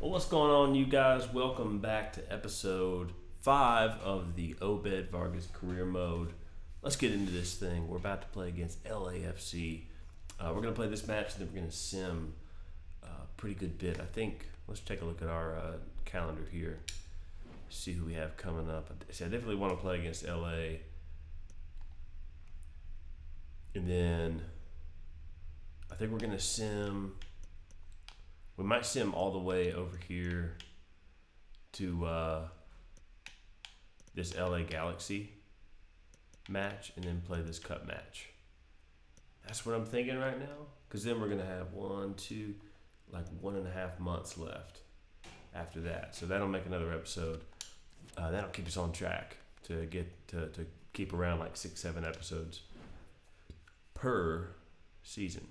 Well, what's going on, you guys? Welcome back to episode 5 of the Obed Vargas career mode. Let's get into this thing. We're about to play against LAFC. We're going to play this match and then we're going to sim a pretty good bit. I think, let's take a look at our calendar here. See who we have coming up. See, I definitely want to play against LA. And then I think we're going to sim. We might sim all the way over here to this LA Galaxy match and then play this cup match. That's what I'm thinking right now. Because then we're going to have 1.5 months left after that. So that'll make another episode. That'll keep us on track to get to keep around like 6-7 episodes per season,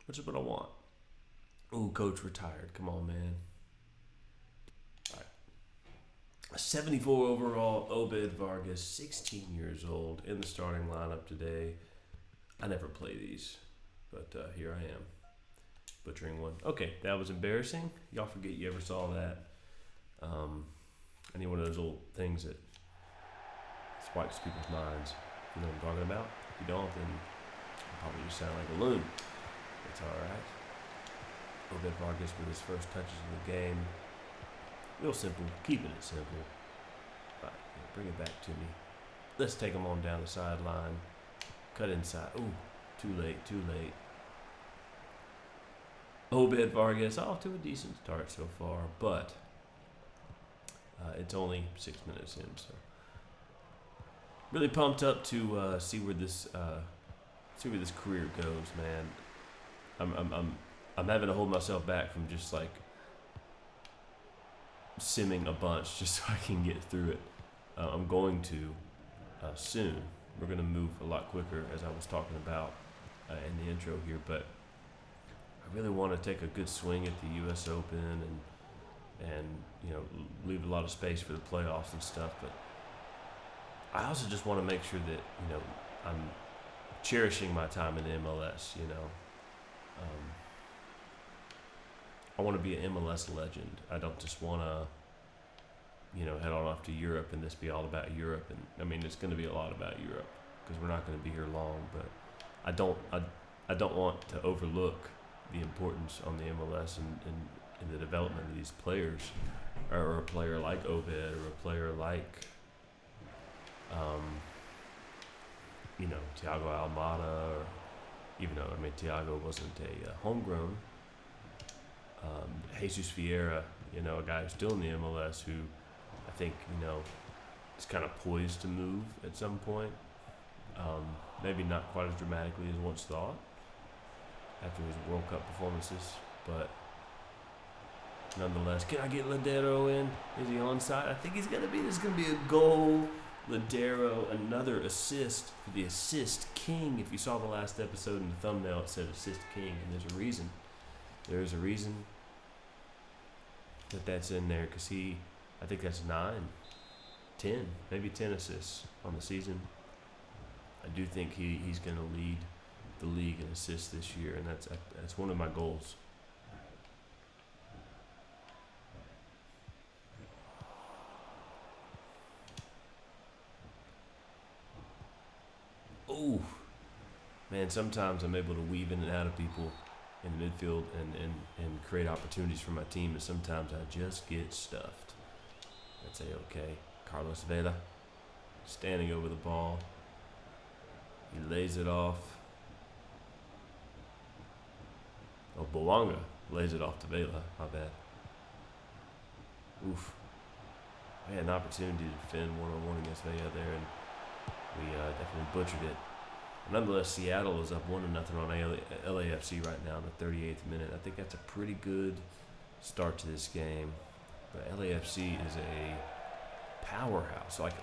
which is what I want. Ooh, coach retired. Come on, man. All right. 74 overall, Obed Vargas, 16 years old, in the starting lineup today. I never play these, but here I am, butchering one. Okay, that was embarrassing. Y'all forget you ever saw that. I need one of those old things that swipes people's minds. You know what I'm talking about? If you don't, then you probably just sound like a loon. That's all right. Obed Vargas with his first touches of the game. Real simple, keeping it simple. All right, yeah, bring it back to me. Let's take him on down the sideline. Cut inside. Ooh, too late. Obed Vargas off to a decent start so far, but it's only 6 minutes in, so really pumped up to see where this career goes, man. I'm having to hold myself back from just like simming a bunch just so I can get through it. I'm going to soon. We're going to move a lot quicker, as I was talking about in the intro here, but I really want to take a good swing at the U.S. Open and you know, leave a lot of space for the playoffs and stuff. But I also just want to make sure that, you know, I'm cherishing my time in the MLS. You know. I want to be an MLS legend. I don't just want to, you know, head on off to Europe and this be all about Europe. And I mean, it's going to be a lot about Europe because we're not going to be here long. But I don't want to overlook the importance on the MLS and the development of these players, or a player like Obed, or a player like, you know, Thiago Almada, or even though, I mean, Thiago wasn't a homegrown. Jesus Vieira, you know, a guy who's still in the MLS who I think, you know, is kind of poised to move at some point. Maybe not quite as dramatically as once thought after his World Cup performances, but nonetheless, can I get Ladero in? Is he onside? I think he's going to be. There's going to be a goal. Ladero, another assist for the assist king. If you saw the last episode in the thumbnail, it said assist king, and there's a reason. There's a reason that's in there because I think that's 9, 10, maybe 10 assists on the season. I do think he's going to lead the league in assists this year, and that's one of my goals. Oh, man, sometimes I'm able to weave in and out of people in the midfield and create opportunities for my team, and sometimes I just get stuffed. That's A-okay. Carlos Vela standing over the ball. He lays it off. Oh, Boanga lays it off to Vela. My bad. Oof. I had an opportunity to defend one-on-one against Vela there, and we definitely butchered it. Nonetheless, Seattle is up 1-0 on LAFC right now in the 38th minute. I think that's a pretty good start to this game. But LAFC is a powerhouse. Like,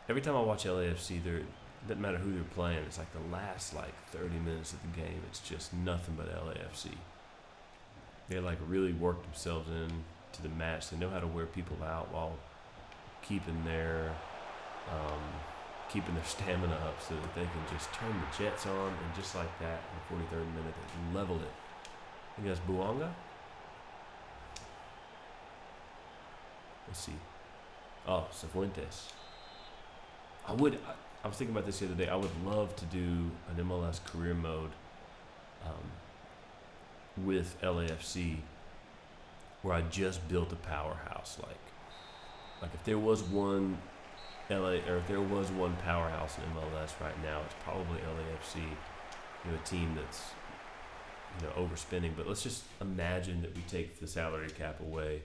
every time I watch LAFC, it doesn't matter who they're playing. It's like the last 30 minutes of the game, it's just nothing but LAFC. They really work themselves into the match. They know how to wear people out while keeping their stamina up so that they can just turn the jets on, and just like that, in the 43rd minute, they leveled it. I think that's Boanga. Let's see. Oh, Cifuentes. I was thinking about this the other day. I would love to do an MLS career mode with LAFC where I just built a powerhouse. Like if there was one if there was one powerhouse in MLS right now, it's probably LAFC. A team that's overspending. But let's just imagine that we take the salary cap away.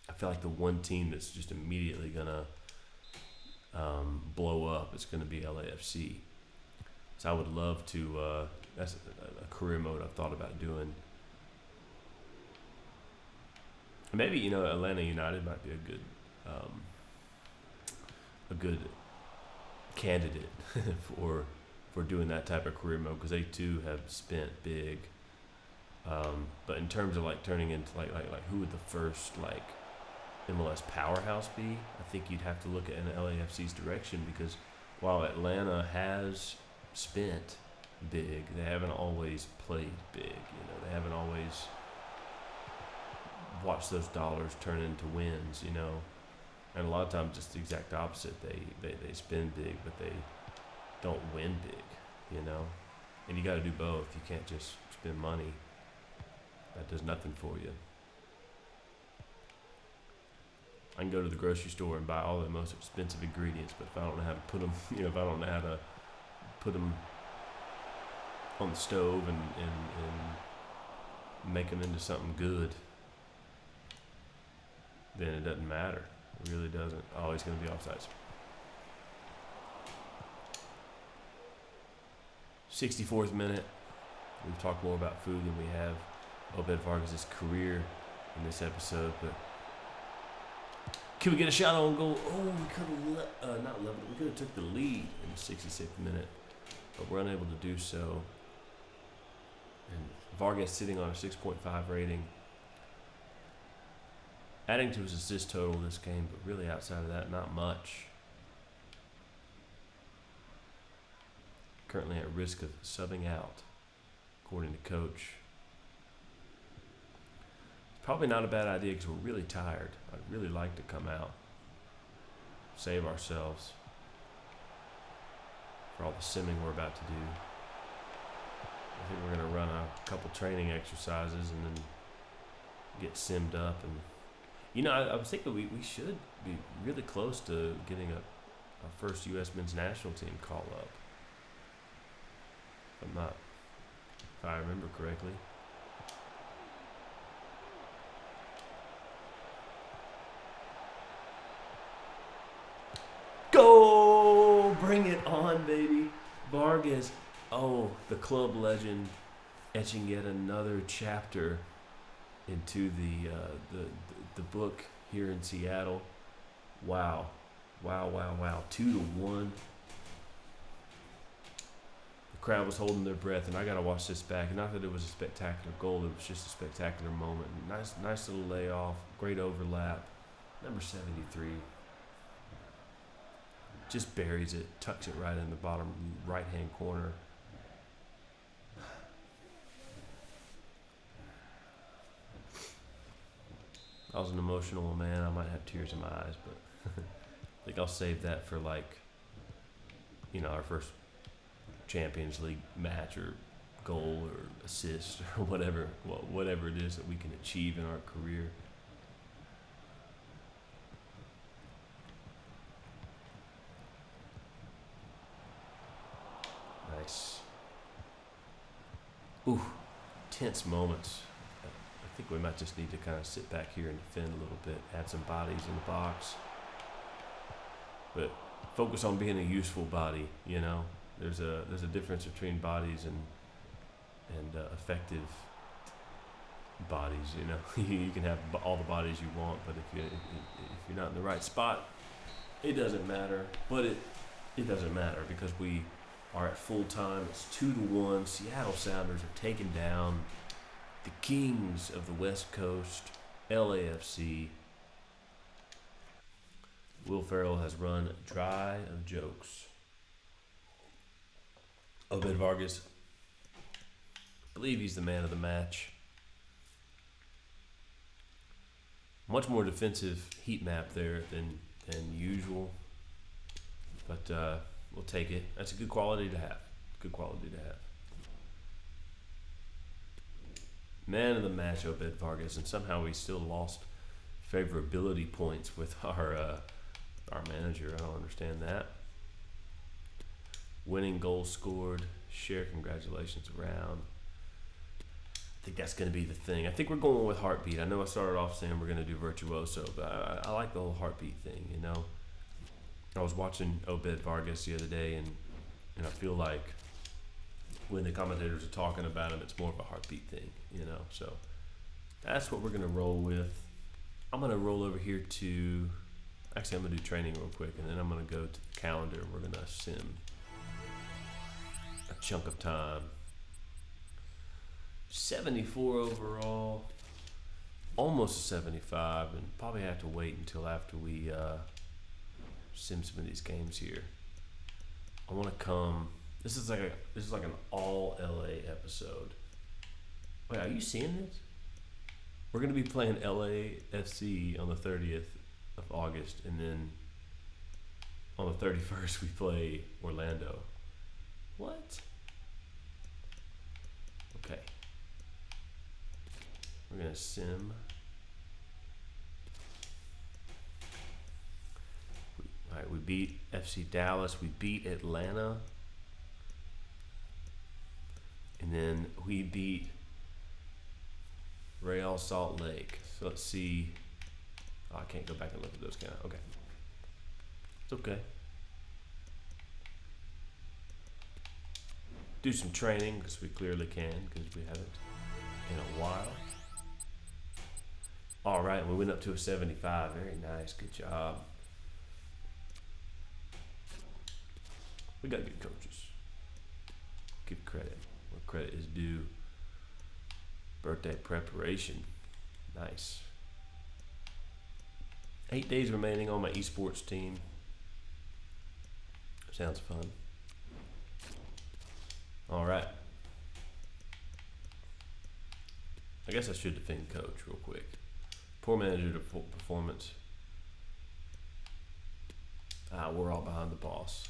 I feel like the one team that's just immediately gonna blow up is gonna be LAFC. So I would love to. That's a career mode I've thought about doing. Maybe Atlanta United might be a good candidate for doing that type of career mode, because they too have spent big. But in terms of turning into like who would the first MLS powerhouse be? I think you'd have to look at an LAFC's direction, because while Atlanta has spent big, they haven't always played big. They haven't always watched those dollars turn into wins. And a lot of times it's the exact opposite. They spend big, but they don't win big. And you got to do both. You can't just spend money. That does nothing for you. I can go to the grocery store and buy all the most expensive ingredients, but if I don't know how to put them, if I don't know how to put them on the stove and make them into something good, then it doesn't matter. It really doesn't. Oh, he's going to be offsides. 64th minute. We've talked more about food than we have Obed Vargas' career in this episode, but can we get a shot on goal? Oh, we could have not leveled it. We could have took the lead in the 66th minute, but we're unable to do so. And Vargas sitting on a 6.5 rating, adding to his assist total this game, but really outside of that, not much. Currently at risk of subbing out, according to coach. It's probably not a bad idea because we're really tired. I'd really like to come out, save ourselves for all the simming we're about to do. I think we're going to run a couple training exercises and then get simmed up. And I was thinking we should be really close to getting our first U.S. men's national team call up. If I remember correctly. Go! Bring it on, baby. Vargas. Oh, the club legend etching yet another chapter into the book here in Seattle. Wow. 2-1. Crowd was holding their breath, and I gotta watch this back. Not that it was a spectacular goal; it was just a spectacular moment. Nice little layoff, great overlap. Number 73 just buries it, tucks it right in the bottom right-hand corner. I was an emotional man. I might have tears in my eyes, but I think I'll save that for our first Champions League match or goal or assist or whatever it is that we can achieve in our career. Nice. Ooh, tense moments. I think we might just need to kind of sit back here and defend a little bit, add some bodies in the box, but focus on being a useful body. There's a difference between bodies and effective bodies. You can have all the bodies you want, but if you're not in the right spot, it doesn't matter. But it doesn't matter because we are at full time. It's 2-1. Seattle Sounders are taking down the Kings of the West Coast, LAFC. Will Ferrell has run dry of jokes. Obed Vargas, I believe he's the man of the match. Much more defensive heat map there than usual. But we'll take it. That's a good quality to have. Good quality to have. Man of the match, Obed Vargas, and somehow we still lost favorability points with our manager. I don't understand that. Winning goals scored. Share congratulations around. I think that's going to be the thing. I think we're going with heartbeat. I know I started off saying we're going to do virtuoso, but I like the whole heartbeat thing, you know. I was watching Obed Vargas the other day, and I feel like when the commentators are talking about him, it's more of a heartbeat thing, you know. So that's what we're going to roll with. I'm going to roll over here to... Actually, I'm going to do training real quick, and then I'm going to go to the calendar, and we're going to sim a chunk of time. 74 overall, almost a 75, and probably have to wait until after we sim some of these games here. I want to come. This is like an all LA episode. Wait, are you seeing this? We're gonna be playing LAFC on the 30th of August, and then on the 31st we play Orlando. What? Okay. We're gonna sim. Alright, we beat FC Dallas, we beat Atlanta, and then we beat Real Salt Lake. So let's see. Oh, I can't go back and look at those kind of. Okay. It's okay. Do some training, because we clearly can, because we haven't in a while. All right, we went up to a 75. Very nice. Good job. We got good coaches. Give credit where credit is due. Birthday preparation. Nice. 8 days remaining on my esports team. Sounds fun. All right. I guess I should defend coach real quick. Poor manager performance. We're all behind the boss.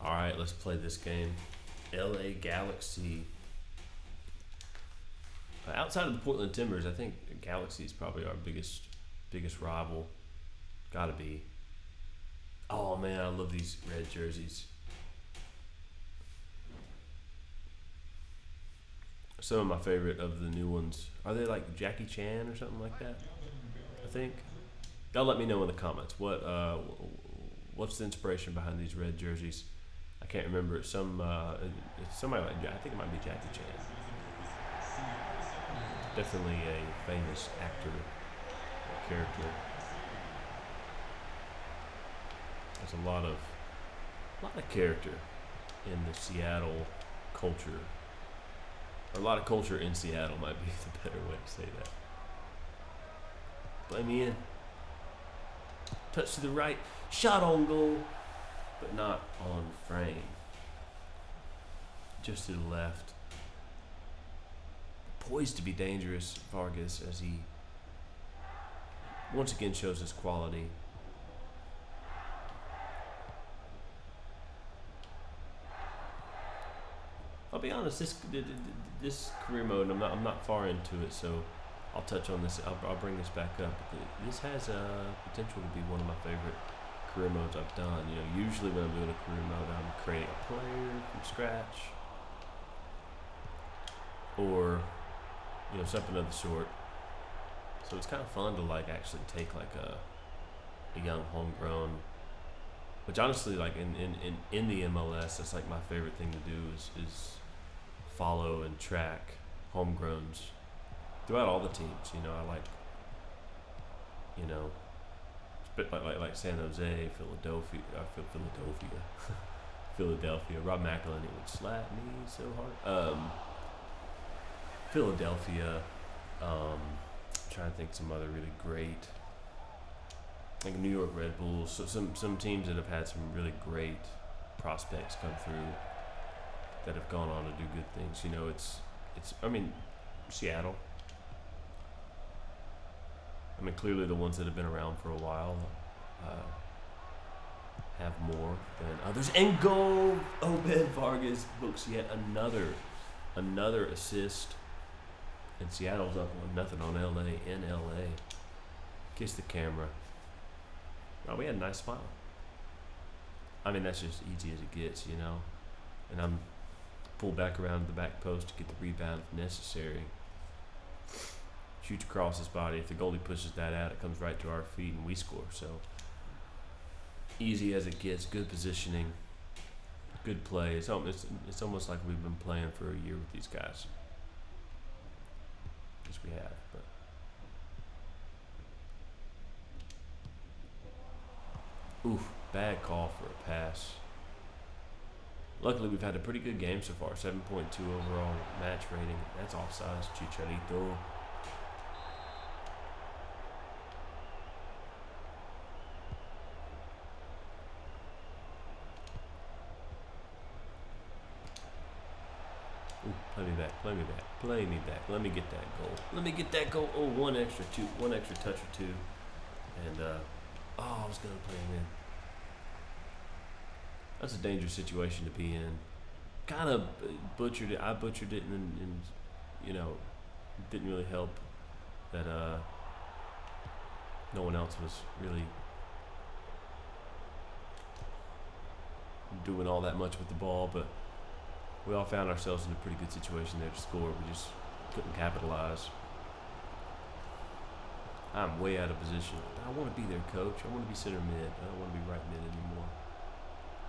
All right, let's play this game. LA Galaxy. Outside of the Portland Timbers, I think Galaxy is probably our biggest rival. Gotta be. Oh man, I love these red jerseys. Some of my favorite of the new ones. Are they like Jackie Chan or something like that? I think. Y'all let me know in the comments. What's the inspiration behind these red jerseys? I can't remember. It's somebody like, I think it might be Jackie Chan. Definitely a famous actor or character. There's a lot of character in the Seattle culture. Or a lot of culture in Seattle might be the better way to say that. Play me in. Touch to the right. Shot on goal. But not on frame. Just to the left. Poised to be dangerous, Vargas, as he once again shows his quality. I'll be honest, this career mode, I'm not far into it, so I'll touch on this. I'll bring this back up. This has potential to be one of my favorite career modes I've done. You know, usually when I'm doing a career mode, I'm creating a player from scratch, or something of the sort. So it's kind of fun to like actually take like a young homegrown, which honestly, like in the MLS, that's like my favorite thing to do is follow and track homegrowns throughout all the teams. You know, I like, like San Jose, Philadelphia. Rob McElhenney would slap me so hard. Philadelphia. Trying to think some other really great, like New York Red Bulls. So some teams that have had some really great prospects come through that have gone on to do good things. You know, it's Seattle. Clearly the ones that have been around for a while have more than others. And goal! Obed Vargas books yet another assist. And Seattle's up 1-0 on LA in LA. Kiss the camera. Oh, we had a nice smile. That's just easy as it gets, And I'm pulled back around to the back post to get the rebound if necessary. Shoots across his body. If the goalie pushes that out, it comes right to our feet and we score. So easy as it gets. Good positioning. Good play. It's almost like we've been playing for a year with these guys. Yes, we have. But oof, bad call for a pass. Luckily, we've had a pretty good game so far. 7.2 overall match rating. That's offsides. Chicharito. Ooh, play me back. Let me get that goal. Oh, one extra touch or two. And, I was going to play him in. That's a dangerous situation to be in. Kind of butchered it. I butchered it and didn't really help that no one else was really doing all that much with the ball, but we all found ourselves in a pretty good situation there to score. We just couldn't capitalize. I'm way out of position. I want to be their coach. I want to be center mid. I don't want to be right mid anymore.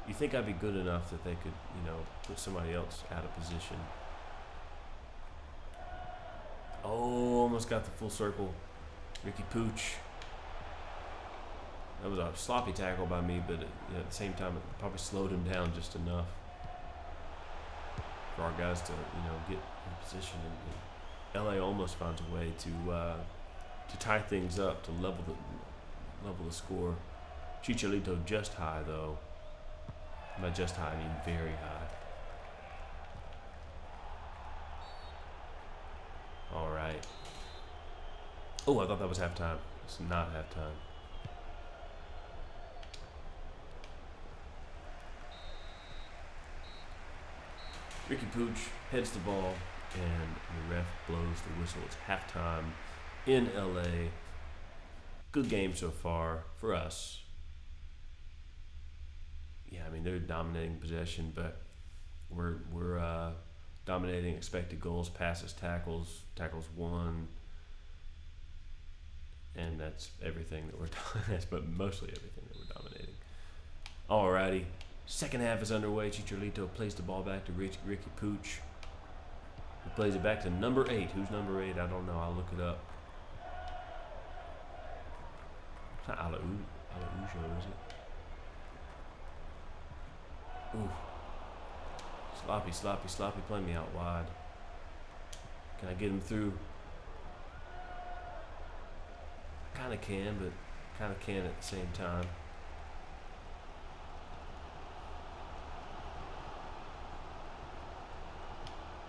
You think I'd be good enough that they could, put somebody else out of position. Oh, almost got the full circle. Ricky Pooch. That was a sloppy tackle by me, but at the same time, it probably slowed him down just enough for our guys to, get in position. And LA almost finds a way to tie things up, to level the score. Chicharito just high, though. By just high, I mean very high. All right. Oh, I thought that was halftime. It's not halftime. Ricky Pooch heads the ball, and the ref blows the whistle. It's halftime in LA. Good game so far for us. Yeah, they're dominating possession, but we're dominating expected goals, passes, tackles won, and that's everything that we're that's but mostly everything that we're dominating. Alrighty, second half is underway. Chicharito plays the ball back to Ricky Pooch. He plays it back to number 8. Who's number 8? I don't know. I'll look it up. It's not Alaujo, is it? Ooh. Sloppy, play me out wide. Can I get him through? I kind of can, but kind of can't at the same time.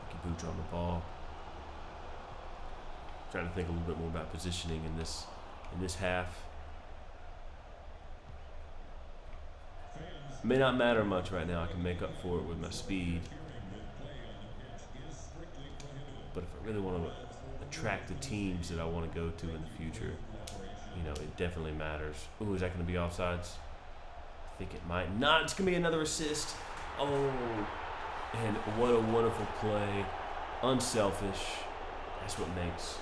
Ricky Pooch on the ball. Trying to think a little bit more about positioning in this half. May not matter much right now. I can make up for it with my speed. But if I really want to attract the teams that I want to go to in the future, it definitely matters. Ooh, is that going to be offsides? I think it might not. It's going to be another assist. Oh, and what a wonderful play. Unselfish. That's what makes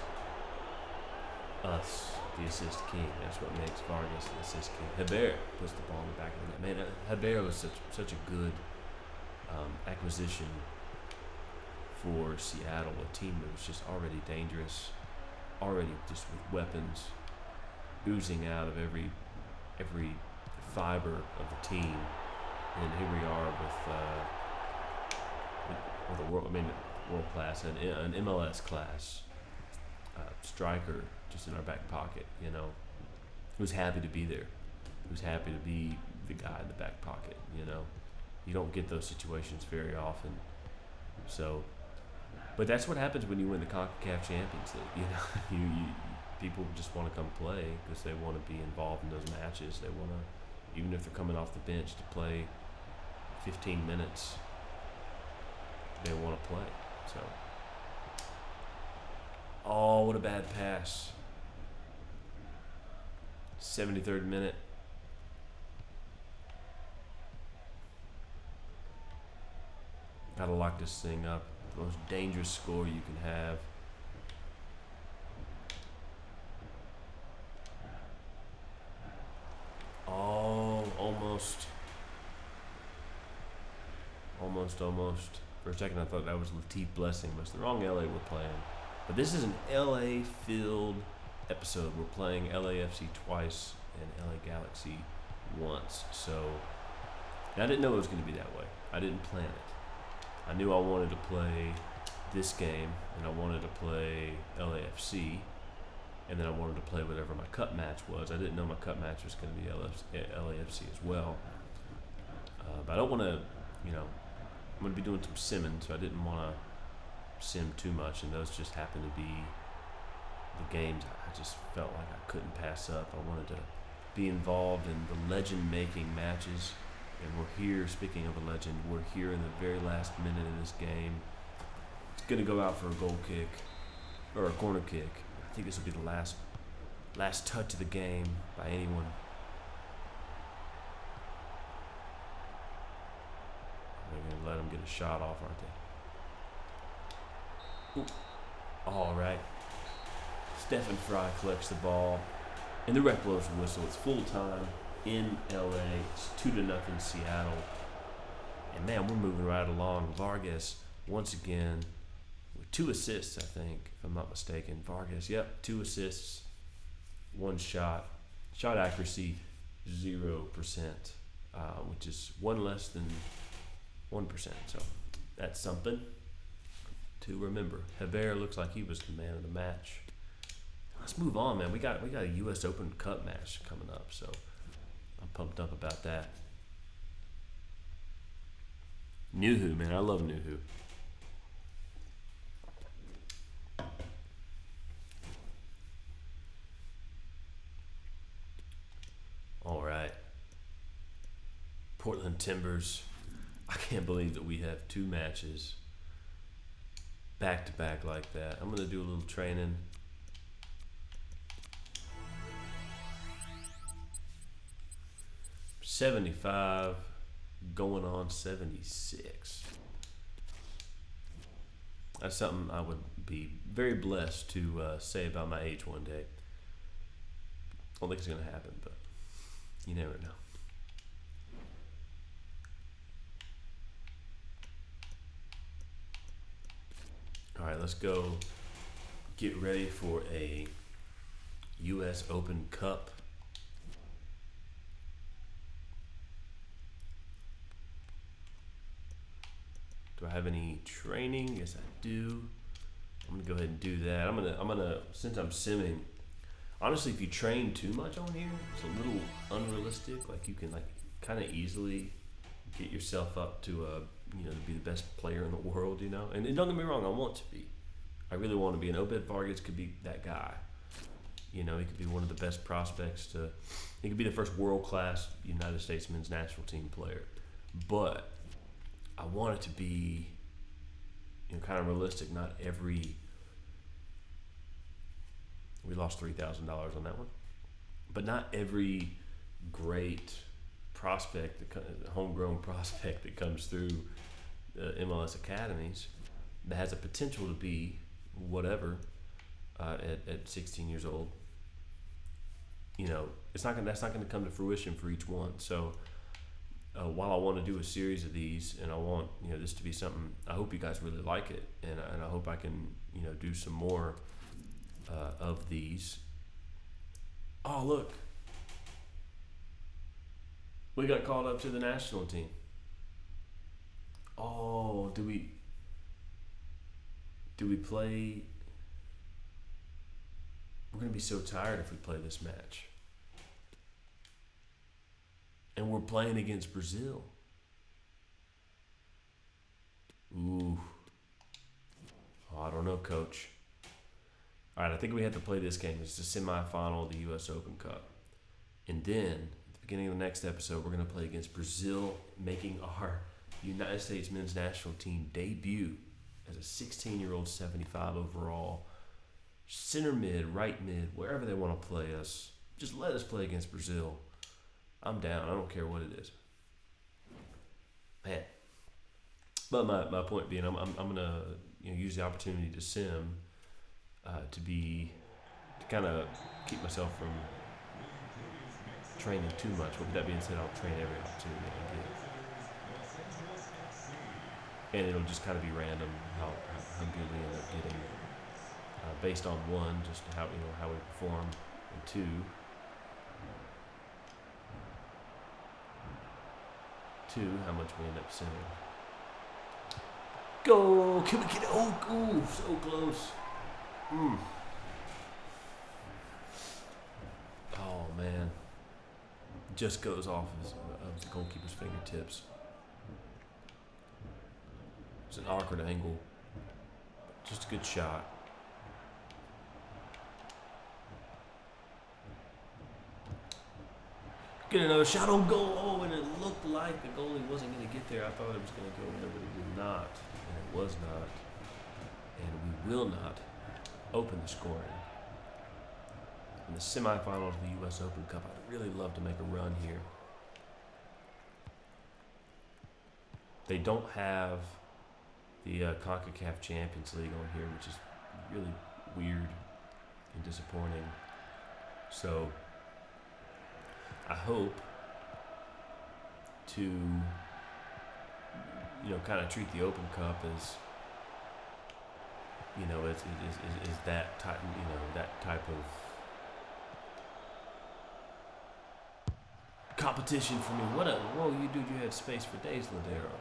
us the assist king. That's what makes Vargas the assist king. Heber puts the ball in the back of the net. Man, Heber was such a good acquisition for Seattle, a team that was just already dangerous, already just with weapons oozing out of every fiber of the team. And here we are with a world class, an MLS class striker just in our back pocket, who's happy to be there, who's happy to be the guy in the back pocket, You don't get those situations very often. So But that's what happens when you win the CONCACAF Champions League. You know, you people just want to come play because they want to be involved in those matches. They want to, even if they're coming off the bench to play 15 minutes, they want to play. So, oh, what a bad pass. 73rd minute. Gotta lock this thing up. The most dangerous score you can have. Oh, almost. Almost. For a second I thought that was Latif Blessing, but it's the wrong LA we're playing. But this is an LA-filled episode. We're playing LAFC twice and LA Galaxy once. So, and I didn't know it was going to be that way. I didn't plan it. I knew I wanted to play this game, and I wanted to play LAFC, and then I wanted to play whatever my cup match was. I didn't know my cup match was going to be LAFC as well. But I don't want to, I'm going to be doing some simming, so I didn't want to sim too much, and those just happened to be the games I just felt like I couldn't pass up. I wanted to be involved in the legend-making matches, and we're here, speaking of a legend, we're here in the very last minute of this game. It's going to go out for a goal kick, or a corner kick. I think this will be the last touch of the game by anyone. They're going to let them get a shot off, aren't they? Ooh. All right. Stephen Fry collects the ball, and the ref blows the whistle. It's full time in LA. It's 2-0 Seattle. And man, we're moving right along. Vargas, once again, with 2 assists, I think, if I'm not mistaken. Vargas, 2 assists, 1 shot. Shot accuracy, 0%, which is 1 less than 1%. So that's something to remember. Hebert looks like he was the man of the match. Let's move on, man. We got a U.S. Open Cup match coming up, so I'm pumped up about that. Nuhu, man, I love Nuhu. All right. Portland Timbers. I can't believe that we have 2 matches back to back like that. I'm gonna do a little training. $75 going on 76. That's something I would be very blessed to say about my age one day. I don't think it's going to happen, but you never know. All right, let's go get ready for a U.S. Open Cup. Do I have any training? Yes, I do. I'm gonna go ahead and do that. I'm gonna since I'm simming. Honestly, if you train too much on here, it's a little unrealistic. Like you can kind of easily get yourself up to to be the best player in the world. And don't get me wrong, I want to be. I really want to be. And Obed Vargas could be that guy. He could be one of the best prospects he could be the first world-class United States men's national team player. But I want it to be, kind of realistic. Not every. We lost $3,000 on that one, but not every great prospect, homegrown prospect that comes through the MLS academies that has a potential to be whatever at 16 years old. That's not going to come to fruition for each one. So. While I want to do a series of these, and I want this to be something, I hope you guys really like it, and I hope I can do some more of these. Oh look, we got called up to the national team. Oh, do we play? We're gonna be so tired if we play this match. And we're playing against Brazil. Ooh. coach. All right, I think we have to play this game. It's the semifinal of the U.S. Open Cup. And then, at the beginning of the next episode, we're going to play against Brazil, making our United States men's national team debut as a 16-year-old 75 overall. Center mid, right mid, wherever they want to play us. Just let us play against Brazil. I'm down. I don't care what it is. Man. But my point being, I'm gonna use the opportunity to sim to kind of keep myself from training too much. But with that being said, I'll train every opportunity I get, and it'll just kind of be random how good we end up getting based on one, just how we perform, and two, how much we end up simming. Go! Can we get it? Oh, so close. Oh, man. Just goes off of the goalkeeper's fingertips. It's an awkward angle. Just a good shot. Get another shot on goal. Oh, and it looked like the goalie wasn't going to get there. I thought it was going to go in there, but it did not. And it was not. And we will not open the scoring. In the semifinals of the U.S. Open Cup, I'd really love to make a run here. They don't have the CONCACAF Champions League on here, which is really weird and disappointing. So I hope to, kind of treat the Open Cup as, is that type, that type of competition for me. Whoa, you had space for days, Ladero.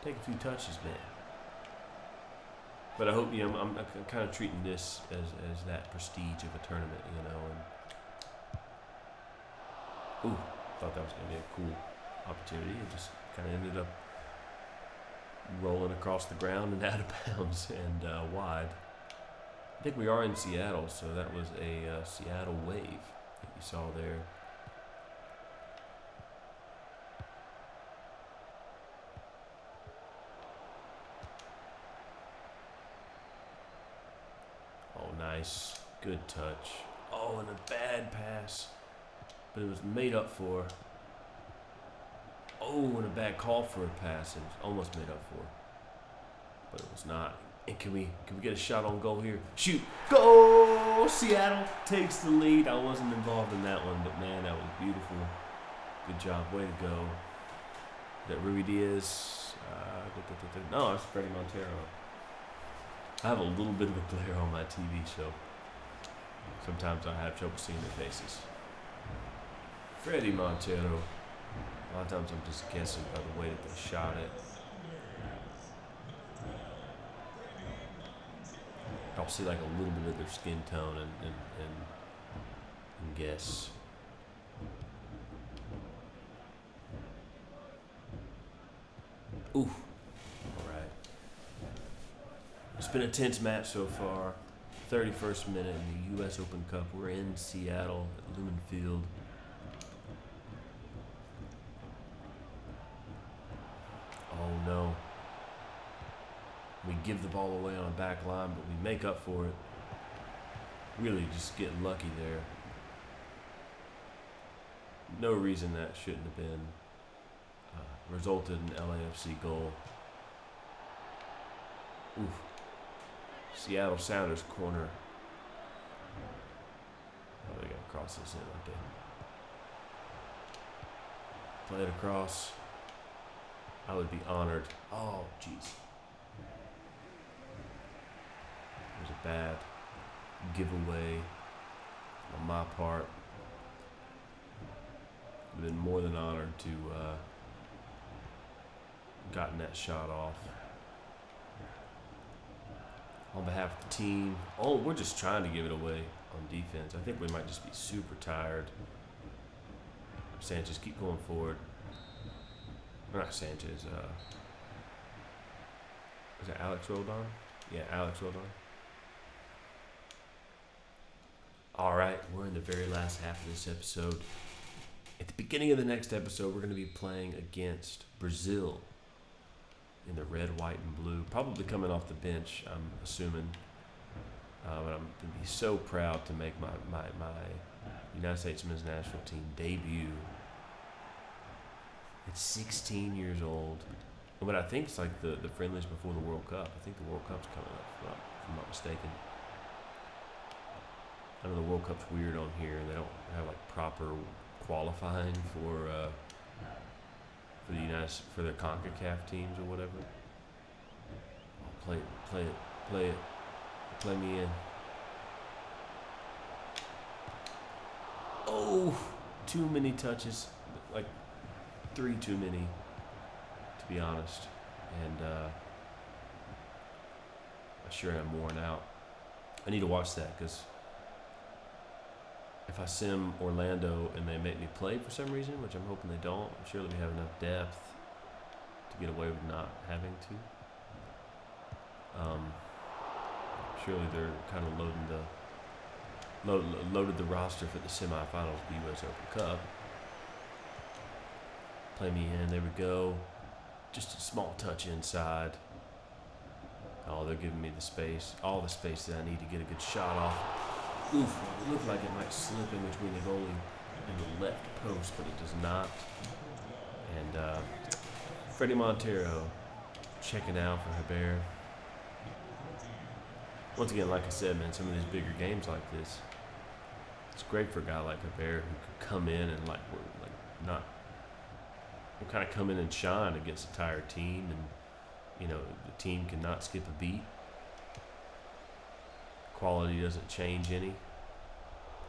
Take a few touches, man. But I hope, I'm kind of treating this as that prestige of a tournament, and ooh, thought that was going to be a cool opportunity. It just kind of ended up rolling across the ground and out of bounds and wide. I think we are in Seattle, so that was a Seattle wave that you saw there. Oh, nice. Good touch. Oh, and a bad pass. But it was made up for. Oh, and a bad call for a pass. It was almost made up for. But it was not. And can we get a shot on goal here? Shoot. Go! Seattle takes the lead. I wasn't involved in that one, but man, that was beautiful. Good job. Way to go. Is that Rui Diaz? No, it's Freddie Montero. I have a little bit of a glare on my TV, so sometimes I have trouble seeing their faces. Freddie Montero. A lot of times I'm just guessing by the way that they shot it. I'll see like a little bit of their skin tone and guess. Ooh. All right. It's been a tense match so far. 31st minute in the U.S. Open Cup. We're in Seattle at Lumen Field. Oh no. We give the ball away on a back line, but we make up for it. Really just getting lucky there. No reason that shouldn't have been. Resulted in LAFC goal. Oof. Seattle Sounders corner. Oh, they gotta cross this in right there. Play it across. I would be honored. Oh, jeez. There's a bad giveaway on my part. I've been more than honored to gotten that shot off. On behalf of the team. Oh, we're just trying to give it away on defense. I think we might just be super tired. Sanchez, keep going forward. Not Sanchez. Is that Alex Rodon? Yeah, Alex, well done. All right, we're in the very last half of this episode. At the beginning of the next episode, we're going to be playing against Brazil in the red, white, and blue. Probably coming off the bench, I'm assuming. But I'm going to be so proud to make my United States men's national team debut at 16 years old. And what I think is like the friendlies before the World Cup. I think the World Cup's coming up, if I'm not mistaken. I know the World Cup's weird on here, and they don't have like proper qualifying for their CONCACAF teams or whatever. Play me in. Oh, too many touches, like 3 too many, to be honest. And I sure am worn out. I need to watch that because if I sim Orlando and they make me play for some reason, which I'm hoping they don't, surely we have enough depth to get away with not having to. Surely they're kind of loaded the roster for the semifinals of the U.S. Open Cup. Play me in. There we go. Just a small touch inside. Oh, they're giving me the space, all the space that I need to get a good shot off. Oof, it looked like it might slip in between the goalie and the left post, but it does not. And Freddie Montero checking out for Hebert. Once again, like I said, man, some of these bigger games like this, it's great for a guy like Hebert who could come in and kind of come in and shine against a tired team, and you know the team cannot skip a beat. Quality doesn't change any,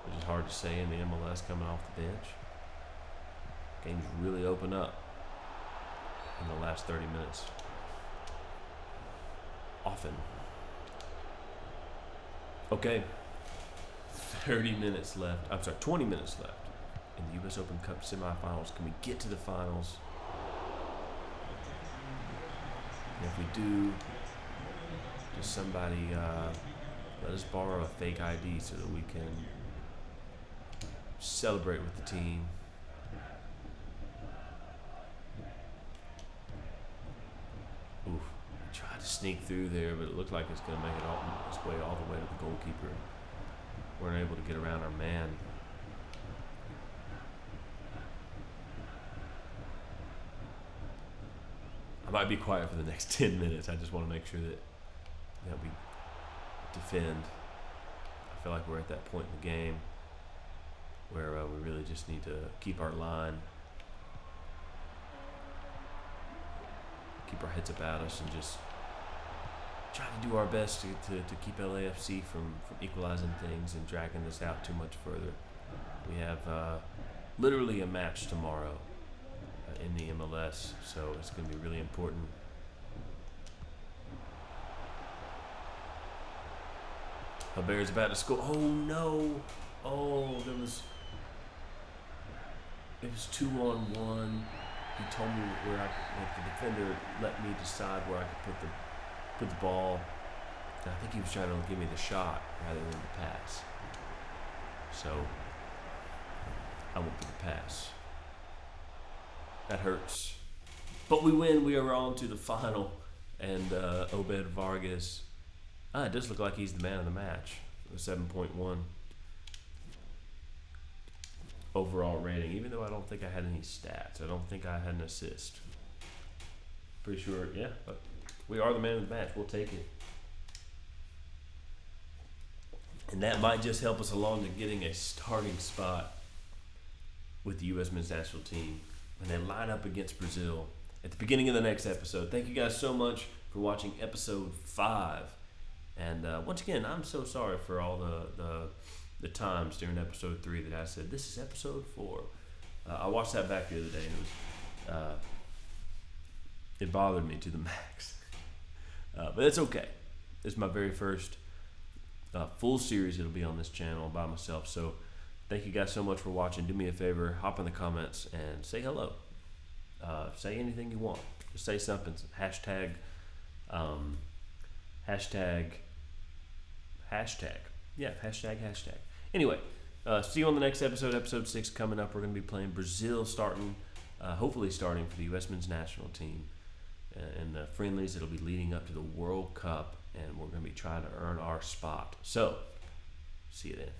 which is hard to say in the MLS coming off the bench. Games really open up in the last 30 minutes. Often. Okay. 20 minutes left in the U.S. Open Cup semifinals. Can we get to the finals? And if we do, does somebody let us borrow a fake ID so that we can celebrate with the team? Oof. Tried to sneak through there, but it looked like it's going to make it all its way all the way to the goalkeeper. Weren't able to get around our man. I might be quiet for the next 10 minutes. I just want to make sure that we defend. I feel like we're at that point in the game where we really just need to keep our line, keep our heads about us, and just try to do our best to keep LAFC from equalizing things and dragging this out too much further. We have literally a match tomorrow in the MLS, so it's going to be really important. Albert's about to score. Oh no! Oh, it was 2-on-1. He told me where the defender let me decide where I could put the ball. And I think he was trying to give me the shot rather than the pass. So I went for the pass. That hurts. But we win. We are on to the final. And Obed Vargas, it does look like he's the man of the match. A 7.1 overall rating, even though I don't think I had any stats. I don't think I had an assist. Pretty sure, yeah. But we are the man of the match. We'll take it. And that might just help us along to getting a starting spot with the U.S. men's national team when they line up against Brazil at the beginning of the next episode. Thank you guys so much for watching episode 5. And once again, I'm so sorry for all the times during episode 3 that I said, this is episode 4. I watched that back the other day, and it bothered me to the max. But it's okay. This is my very first full series that'll be on this channel by myself. So thank you guys so much for watching. Do me a favor, hop in the comments and say hello. Say anything you want. Just say something. Hashtag. Yeah, hashtag. Anyway, see you on the next episode. Episode 6 coming up. We're going to be playing Brazil, hopefully starting for the U.S. men's national team. And the friendlies that'll be leading up to the World Cup. And we're going to be trying to earn our spot. So, see you then.